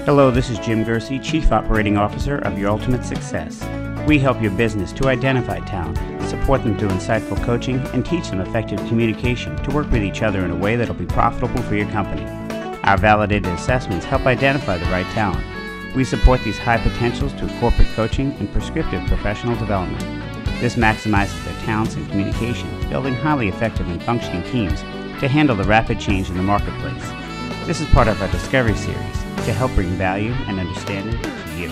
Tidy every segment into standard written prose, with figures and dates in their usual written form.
Hello, this is Jim Gersey, Chief Operating Officer of Your Ultimate Success. We help your business to identify talent, support them through insightful coaching, and teach them effective communication to work with each other in a way that will be profitable for your company. Our validated assessments help identify the right talent. We support these high potentials through corporate coaching and prescriptive professional development. This maximizes their talents and communication, building highly effective and functioning teams to handle the rapid change in the marketplace. This is part of our Discovery Series to help bring value and understanding to you.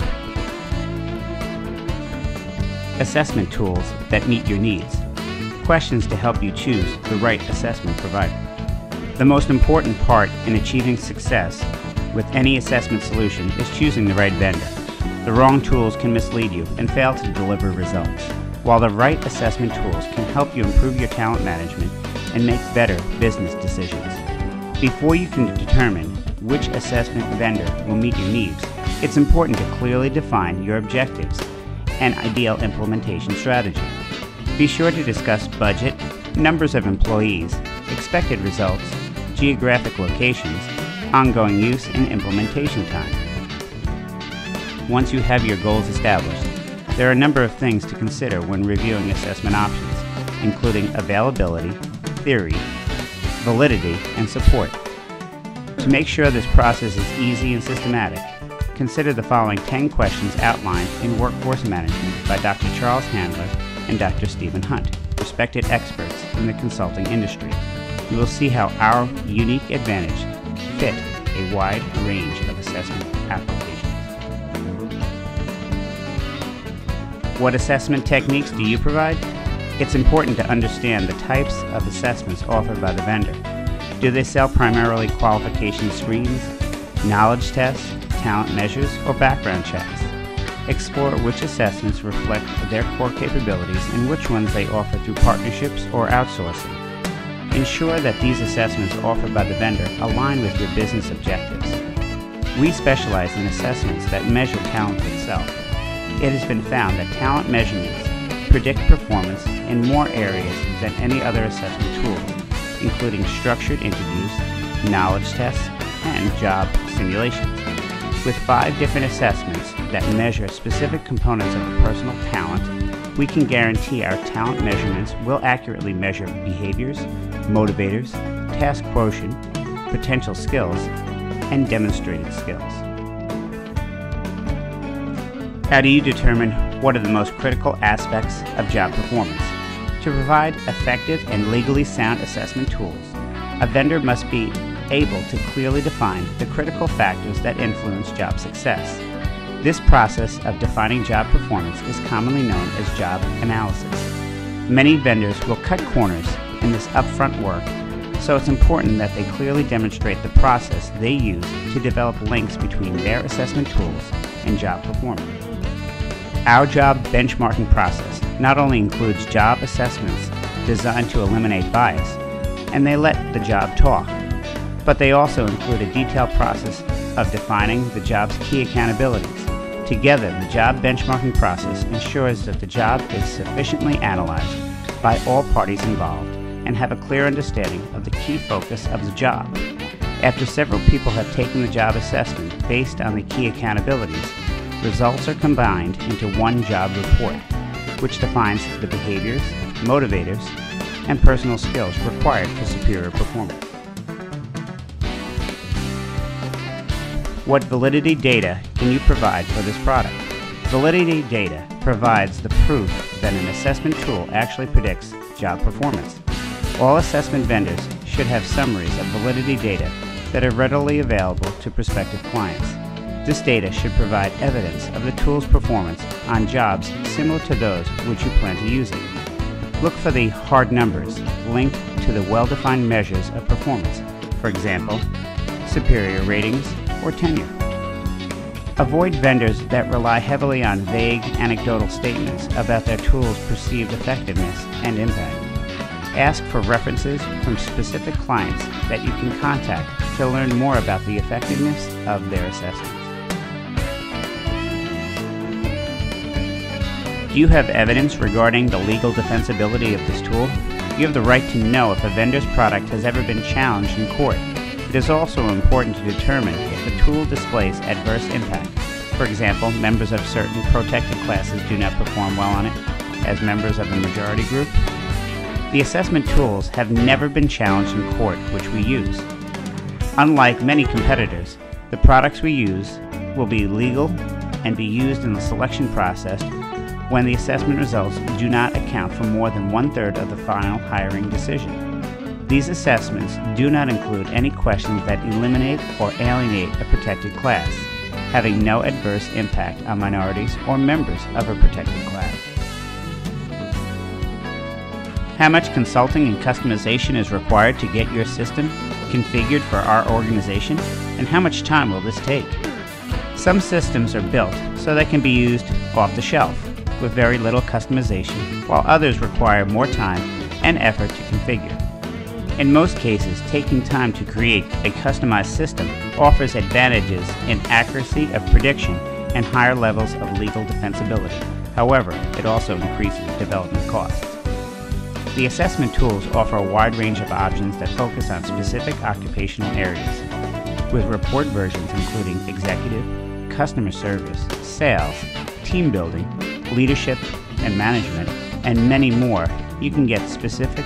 Assessment tools that meet your needs. Questions to help you choose the right assessment provider. The most important part in achieving success with any assessment solution is choosing the right vendor. The wrong tools can mislead you and fail to deliver results, while the right assessment tools can help you improve your talent management and make better business decisions. Before you can determine which assessment vendor will meet your needs, it's important to clearly define your objectives and ideal implementation strategy. Be sure to discuss budget, numbers of employees, expected results, geographic locations, ongoing use, and implementation time. Once you have your goals established, there are a number of things to consider when reviewing assessment options, including availability, theory, validity, and support. To make sure this process is easy and systematic, consider the following 10 questions outlined in Workforce Management by Dr. Charles Handler and Dr. Stephen Hunt, respected experts in the consulting industry. You will see how our unique advantage fit a wide range of assessment applications. What assessment techniques do you provide? It's important to understand the types of assessments offered by the vendor. Do they sell primarily qualification screens, knowledge tests, talent measures, or background checks? Explore which assessments reflect their core capabilities and which ones they offer through partnerships or outsourcing. Ensure that these assessments offered by the vendor align with your business objectives. We specialize in assessments that measure talent itself. It has been found that talent measurements predict performance in more areas than any other assessment tool, including structured interviews, knowledge tests, and job simulations. With 5 different assessments that measure specific components of a personal talent, we can guarantee our talent measurements will accurately measure behaviors, motivators, task quotient, potential skills, and demonstrated skills. How do you determine what are the most critical aspects of job performance? To provide effective and legally sound assessment tools, a vendor must be able to clearly define the critical factors that influence job success. This process of defining job performance is commonly known as job analysis. Many vendors will cut corners in this upfront work, so it's important that they clearly demonstrate the process they use to develop links between their assessment tools and job performance. Our job benchmarking process not only includes job assessments designed to eliminate bias, and they let the job talk, but they also include a detailed process of defining the job's key accountabilities. Together, the job benchmarking process ensures that the job is sufficiently analyzed by all parties involved and have a clear understanding of the key focus of the job. After several people have taken the job assessment based on the key accountabilities, results are combined into one job report, which defines the behaviors, motivators, and personal skills required for superior performance. What validity data can you provide for this product? Validity data provides the proof that an assessment tool actually predicts job performance. All assessment vendors should have summaries of validity data that are readily available to prospective clients. This data should provide evidence of the tool's performance on jobs similar to those which you plan to use it. Look for the hard numbers linked to the well-defined measures of performance, for example, superior ratings or tenure. Avoid vendors that rely heavily on vague anecdotal statements about their tool's perceived effectiveness and impact. Ask for references from specific clients that you can contact to learn more about the effectiveness of their assessments. Do you have evidence regarding the legal defensibility of this tool? You have the right to know if a vendor's product has ever been challenged in court. It is also important to determine if the tool displays adverse impact. For example, members of certain protected classes do not perform well on it as members of a majority group. The assessment tools have never been challenged in court, which we use. Unlike many competitors, the products we use will be legal and be used in the selection process when the assessment results do not account for more than 1/3 of the final hiring decision. These assessments do not include any questions that eliminate or alienate a protected class, having no adverse impact on minorities or members of a protected class. How much consulting and customization is required to get your system configured for our organization, and how much time will this take? Some systems are built so they can be used off the shelf with very little customization, while others require more time and effort to configure. In most cases, taking time to create a customized system offers advantages in accuracy of prediction and higher levels of legal defensibility. However, it also increases development costs. The assessment tools offer a wide range of options that focus on specific occupational areas, with report versions including executive, customer service, sales, team building, leadership and management, and many more. You can get specific,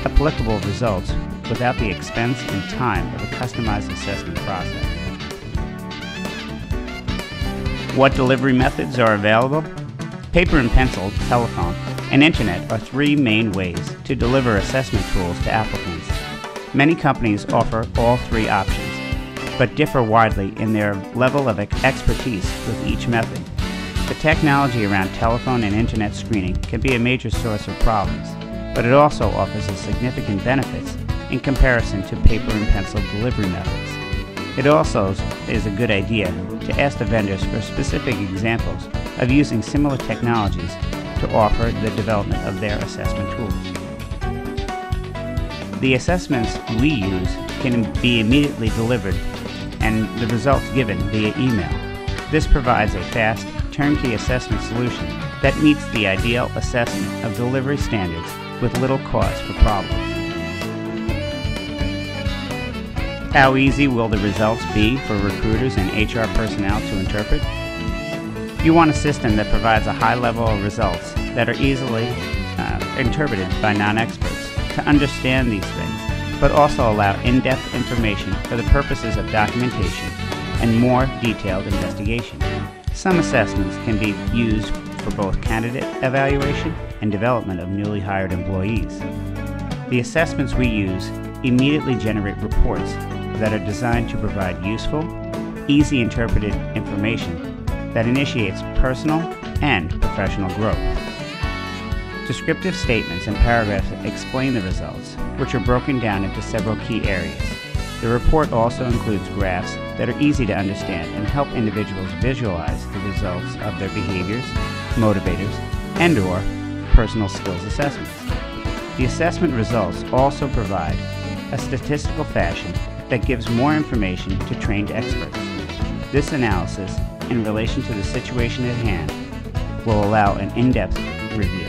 applicable results without the expense and time of a customized assessment process. What delivery methods are available? Paper and pencil, telephone, and internet are three main ways to deliver assessment tools to applicants. Many companies offer all three options, but differ widely in their level of expertise with each method. The technology around telephone and internet screening can be a major source of problems, but it also offers a significant benefits in comparison to paper and pencil delivery methods. It also is a good idea to ask the vendors for specific examples of using similar technologies to offer the development of their assessment tools. The assessments we use can be immediately delivered and the results given via email. This provides a fast, turnkey assessment solution that meets the ideal assessment of delivery standards with little cause for problems. How easy will the results be for recruiters and HR personnel to interpret? You want a system that provides a high level of results that are easily interpreted by non-experts to understand these things, but also allow in-depth information for the purposes of documentation and more detailed investigation. Some assessments can be used for both candidate evaluation and development of newly hired employees. The assessments we use immediately generate reports that are designed to provide useful, easy interpreted information that initiates personal and professional growth. Descriptive statements and paragraphs explain the results, which are broken down into several key areas. The report also includes graphs that are easy to understand and help individuals visualize the results of their behaviors, motivators, and/or personal skills assessments. The assessment results also provide a statistical fashion that gives more information to trained experts. This analysis, in relation to the situation at hand, will allow an in-depth review.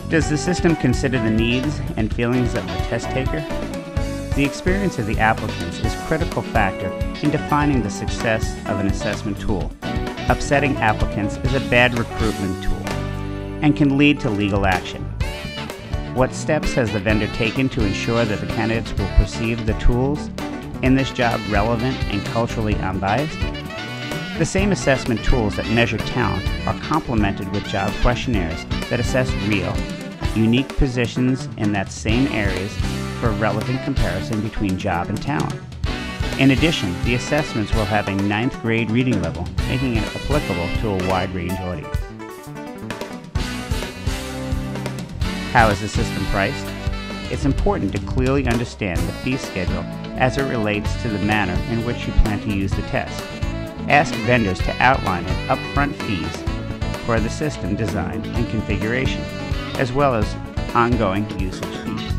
Does the system consider the needs and feelings of the test taker? The experience of the applicants is a critical factor in defining the success of an assessment tool. Upsetting applicants is a bad recruitment tool and can lead to legal action. What steps has the vendor taken to ensure that the candidates will perceive the tools in this job relevant and culturally unbiased? The same assessment tools that measure talent are complemented with job questionnaires that assess real, unique positions in that same areas for relevant comparison between job and talent. In addition, the assessments will have a 9th grade reading level, making it applicable to a wide range audience. How is the system priced? It's important to clearly understand the fee schedule as it relates to the manner in which you plan to use the test. Ask vendors to outline an upfront fees for the system design and configuration, as well as ongoing usage fees.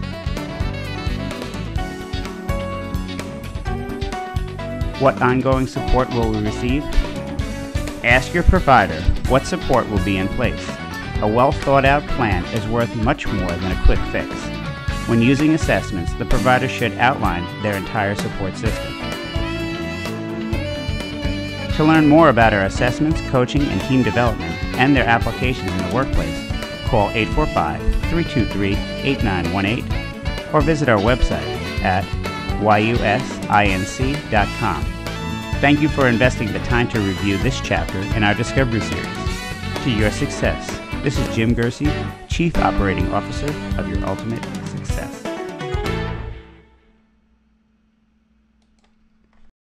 What ongoing support will we receive? Ask your provider what support will be in place. A well thought out plan is worth much more than a quick fix. When using assessments, the provider should outline their entire support system. To learn more about our assessments, coaching, and team development, and their applications in the workplace, call 845-323-8918 or visit our website at yusinc.com. Thank you for investing the time to review this chapter in our Discovery Series. To your success. This is Jim Gersey, Chief Operating Officer of Your Ultimate Success.